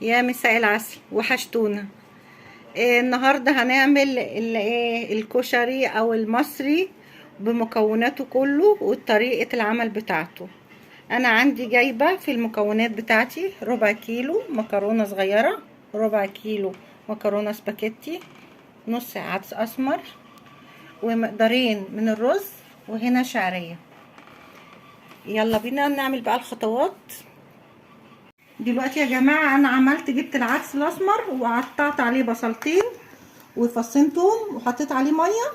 يا مساء العسل، وحشتونا. النهارده هنعمل الكشري او المصري بمكوناته كله وطريقة العمل بتاعته. انا عندي جايبة في المكونات بتاعتي ربع كيلو مكرونة صغيرة، ربع كيلو مكرونة سباكيتي، نص عدس اسمر، ومقدارين من الرز، وهنا شعرية. يلا بينا نعمل بقى الخطوات. دلوقتي يا جماعة انا جبت العدس الاسمر وقطعت عليه بصلتين وفصين توم وحطيت عليه ميه،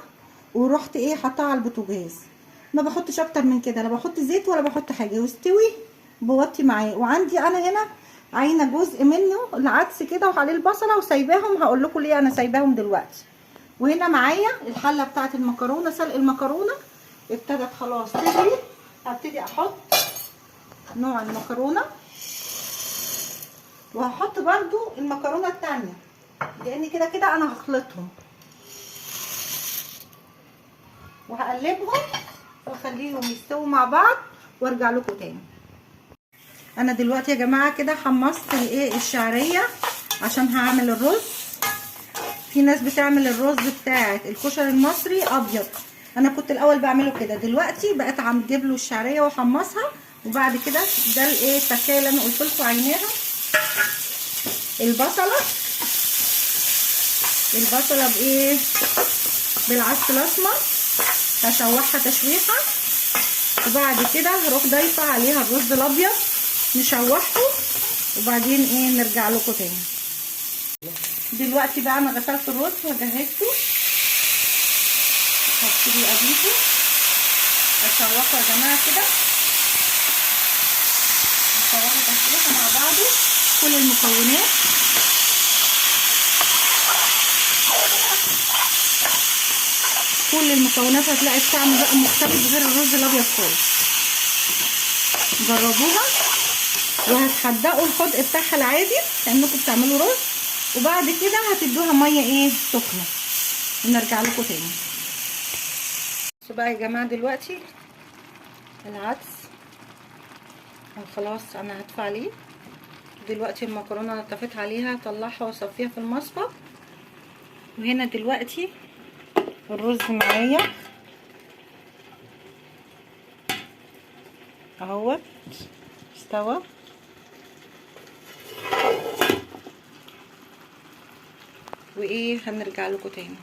ورحت حطها على البوتاجاز. ما بحطش اكتر من كده، لا بحط زيت ولا بحط حاجه، واستوي بوطي معاه. وعندي انا هنا عاينه جزء منه العدس كده وعليه البصله وسايباهم، هقول لكم ليه انا سايباهم دلوقتي. وهنا معايا الحله بتاعه المكرونه، سلق المكرونه ابتدت خلاص تغلي. هبتدي احط نوع المكرونه، وهحط برضو المكرونه التانية لان كده كده انا هخلطهم وهقلبهم واخليهم يستووا مع بعض وارجع لكم تاني. انا دلوقتي يا جماعه كده حمصت الشعريه عشان هعمل الرز. في ناس بتعمل الرز بتاع الكشري المصري ابيض، انا كنت الاول بعمله كده، دلوقتي بقيت عم تجيب له الشعريه واحمصها. وبعد كده ده التكايه اللي انا قلت لكم عيناها. البصله بالعدس الاسمر هشوحها تشويحه، وبعد كده هروح ضايفه عليها الرز الابيض نشوحه، وبعدين نرجع لكم تاني. دلوقتي بقى انا غسلت الرز وجهزته، هبتدي اضيفه اشوحه يا جماعه كده، اشوحه تشويحه مع بعضه كل المكونات. هتلاقي الطعم بقى مختلف غير الرز الابيض خالص. جربوها وهتصدقوا الحدق بتاعها العادي كانكم بتعملوا رز، وبعد كده هتدوها ميه سخنه ونرجع لكم تاني. بصوا بقى يا جماعه، دلوقتي العدس خلاص انا هدفع عليه. دلوقتي المكرونه انا طفيت عليها، اطلعها واصفيها في المصفى. وهنا دلوقتي الرز معايا اهوت استوى. هنرجع لكم تاني.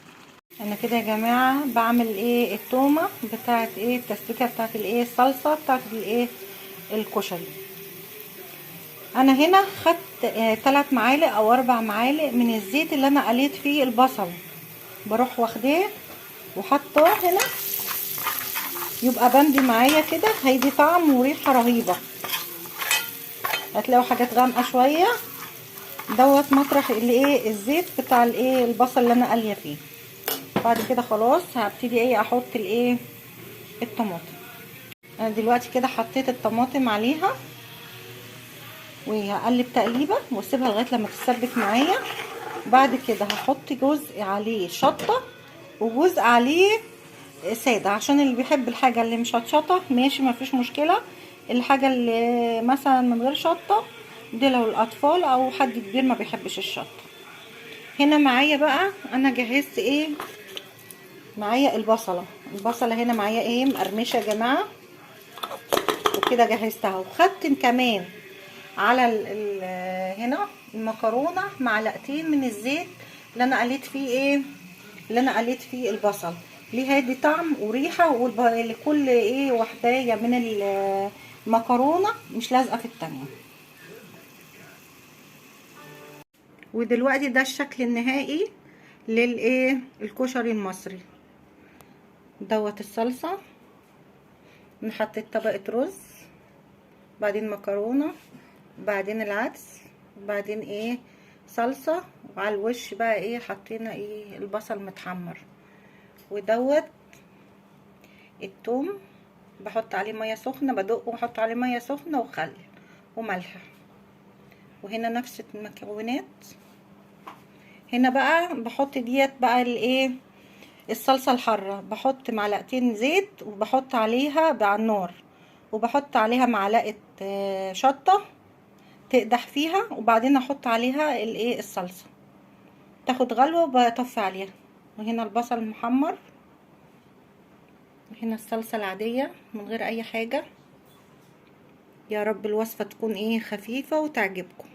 انا كده يا جماعه بعمل التومه بتاعه التسبيكه بتاعه الصلصه بتاعه الكشري. انا هنا خدت 3 معالق او 4 معالق من الزيت اللي انا قليت فيه البصل، بروح واخداه وحطاه هنا، يبقى بندي معايا كده، هيدي طعم وريحه رهيبه. هتلاقوا حاجات غامقه شويه دوت مطرح الزيت بتاع البصل اللي انا قاليه فيه. بعد كده خلاص هبتدي احط الطماطم. انا دلوقتي كده حطيت الطماطم عليها وهقلب تقليبه واسيبها لغايه لما تتسبك معايا. بعد كده هحط جزء عليه شطه وجزء عليه ساده، عشان اللي بيحب الحاجه اللي مش هتشطه ماشي مفيش مشكله. الحاجه اللي مثلا من غير شطه دي لو الاطفال او حد كبير ما بيحبش الشطه. هنا معايا بقى انا جهزت معايا البصله هنا معايا مقرمشه يا جماعه، وكده جهزتها. وخدت كمان على هنا المكرونه معلقتين من الزيت اللي انا قليت فيه البصل، ليه هيدي طعم وريحه، لكل وحدايه من المكرونه مش لازقه في التانية. ودلوقتي ده الشكل النهائي الكشري المصري دوت. الصلصه حطيت طبقه رز، بعدين مكرونه، بعدين العدس، بعدين صلصه، وعلى الوش بقى حطينا البصل متحمر. ودوت التوم بحط عليه ميه سخنه، بدقه واحط عليه ميه سخنه وخل وملح. وهنا نفس المكونات. هنا بقى بحط ديت بقى الصلصه الحاره، بحط معلقتين زيت وبحط عليها على النار، وبحط عليها معلقه شطه تقدح فيها، وبعدين احط عليها الايه الصلصه تاخد غلوه وبطفي عليها. وهنا البصل المحمر، وهنا الصلصه العاديه من غير اي حاجه. يا رب الوصفه تكون ايه خفيفه وتعجبكم.